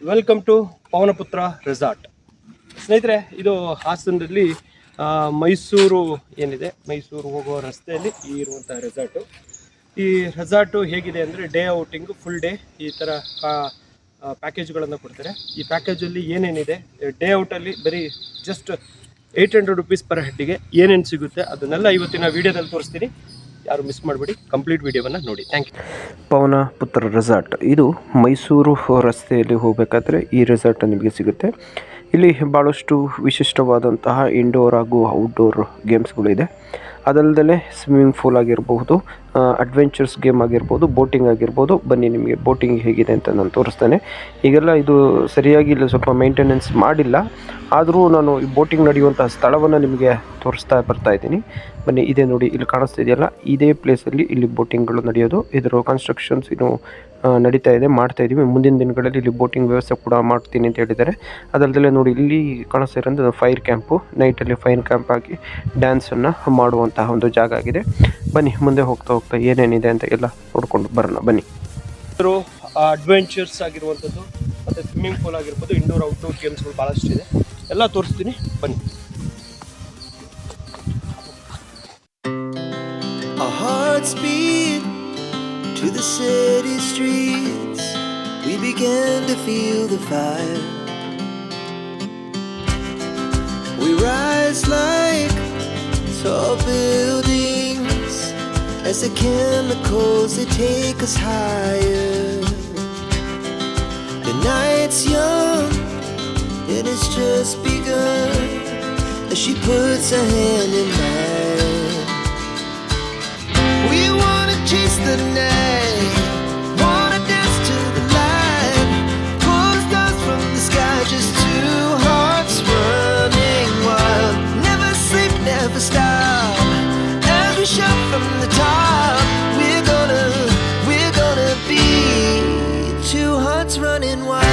Welcome to ಪವನಪುತ್ರ resort. ಸ್ನೇಹಿತರೆ, ಇದು ಹಾಸನದಲ್ಲಿ ಮೈಸೂರು ಏನಿದೆ, ಮೈಸೂರು ಹೋಗುವ ರಸ್ತೆಯಲ್ಲಿ ಇರುವಂಥ ರೆಸಾರ್ಟು. ಈ ರೆಸಾರ್ಟು ಹೇಗಿದೆ ಅಂದರೆ ಡೇ ಔಟಿಂಗು, ಫುಲ್ ಡೇ ಈ ಥರ ಪ್ಯಾಕೇಜ್ಗಳನ್ನು ಕೊಡ್ತಾರೆ. ಈ ಪ್ಯಾಕೇಜಲ್ಲಿ ಏನೇನಿದೆ, ಡೇ ಔಟಲ್ಲಿ ಬರೀ ಜಸ್ಟ್ 800 ರುಪೀಸ್ ಪರ್ ಹೆಡ್ಗೆ ಏನೇನು ಸಿಗುತ್ತೆ ಅದನ್ನೆಲ್ಲ ಇವತ್ತಿನ ವೀಡಿಯೋದಲ್ಲಿ ತೋರಿಸ್ತೀನಿ. ಯಾರು ಮಿಸ್ ಮಾಡಬೇಡಿ, ಕಂಪ್ಲೀಟ್ ವಿಡಿಯೋವನ್ನು ನೋಡಿ. Thank you. ಪವನಪುತ್ರ ರೆಸಾರ್ಟ್ ಇದು ಮೈಸೂರು ರಸ್ತೆಯಲ್ಲಿ ಹೋಗಬೇಕಾದ್ರೆ ಈ ರೆಸಾರ್ಟ್ ನಿಮಗೆ ಸಿಗುತ್ತೆ. ಇಲ್ಲಿ ಭಾಳಷ್ಟು ವಿಶಿಷ್ಟವಾದಂತಹ ಇಂಡೋರ್ ಹಾಗೂ ಔಟ್ಡೋರ್ ಗೇಮ್ಸ್ಗಳಿದೆ. ಅದಲ್ಲದೆ ಸ್ವಿಮ್ಮಿಂಗ್ ಪೂಲ್ ಆಗಿರಬಹುದು, ಅಡ್ವೆಂಚರ್ಸ್ ಗೇಮ್ ಆಗಿರ್ಬೋದು, ಬೋಟಿಂಗ್ ಆಗಿರ್ಬೋದು. ಬನ್ನಿ, ನಿಮಗೆ ಬೋಟಿಂಗ್ ಹೇಗಿದೆ ಅಂತ ನಾನು ತೋರಿಸ್ತೇನೆ. ಈಗೆಲ್ಲ ಇದು ಸರಿಯಾಗಿ ಇಲ್ಲಿ ಸ್ವಲ್ಪ ಮೇಂಟೆನೆನ್ಸ್ ಮಾಡಿಲ್ಲ, ಆದರೂ ನಾನು ಈ ಬೋಟಿಂಗ್ ನಡೆಯುವಂಥ ಸ್ಥಳವನ್ನು ನಿಮಗೆ ತೋರಿಸ್ತಾ ಬರ್ತಾ ಇದ್ದೀನಿ. ಬನ್ನಿ, ಇದೇ ನೋಡಿ, ಇಲ್ಲಿ ಕಾಣಿಸ್ತಿದೆಯಲ್ಲ, ಇದೇ ಪ್ಲೇಸಲ್ಲಿ ಇಲ್ಲಿ ಬೋಟಿಂಗ್ಗಳು ನಡೆಯೋದು. ಇದರ ಕನ್ಸ್ಟ್ರಕ್ಷನ್ಸ್ ಇನ್ನು ನಡೀತಾ ಇದೆ, ಮಾಡ್ತಾ ಇದ್ದೀವಿ. ಮುಂದಿನ ದಿನಗಳಲ್ಲಿ ಇಲ್ಲಿ ಬೋಟಿಂಗ್ ವ್ಯವಸ್ಥೆ ಕೂಡ ಮಾಡ್ತೀನಿ ಅಂತ ಹೇಳಿದ್ದಾರೆ. ಅದಲ್ಲದೆ ನೋಡಿ, ಇಲ್ಲಿ ಕಾಣಿಸ್ತಾ ಇರೋದು ಫೈರ್ ಕ್ಯಾಂಪು. ನೈಟಲ್ಲಿ ಫೈರ್ ಕ್ಯಾಂಪ್ ಆಗಿ ಡ್ಯಾನ್ಸನ್ನು ಮಾಡುವಂತಹ ಒಂದು ಜಾಗ ಆಗಿದೆ. ಬನ್ನಿ, ಮುಂದೆ ಹೋಗ್ತಾ ಹೋಗ್ತಾ ಏನೇನಿದೆ ಅಂತ ಎಲ್ಲ ನೋಡ್ಕೊಂಡು ಬರೋಣ. ಬನ್ನಿ. ಅಡ್ವೆಂಚರ್ಸ್ ಆಗಿರುವಂಥದ್ದು ಮತ್ತು ಸ್ವಿಮ್ಮಿಂಗ್ ಪೂಲ್ ಆಗಿರ್ಬೋದು, ಇಂಡೋರ್ ಔಟ್ಡೋರ್ ಗೇಮ್ಸ್ಗಳು ಭಾಳಷ್ಟು ಇದೆ, ಎಲ್ಲ ತೋರಿಸ್ತೀನಿ. ಬನ್ನಿ. Our hearts beat to the city streets. We began to feel the fire. We rise like tall buildings as the chemicals, they take us higher. The night's young and it's just begun as she puts her hand in mine. We wanna chase the night, wanna dance to the light, pull stars from the sky, just two hearts running wild. Never sleep, never stop, as we shout from the top. We're gonna be two hearts running wild.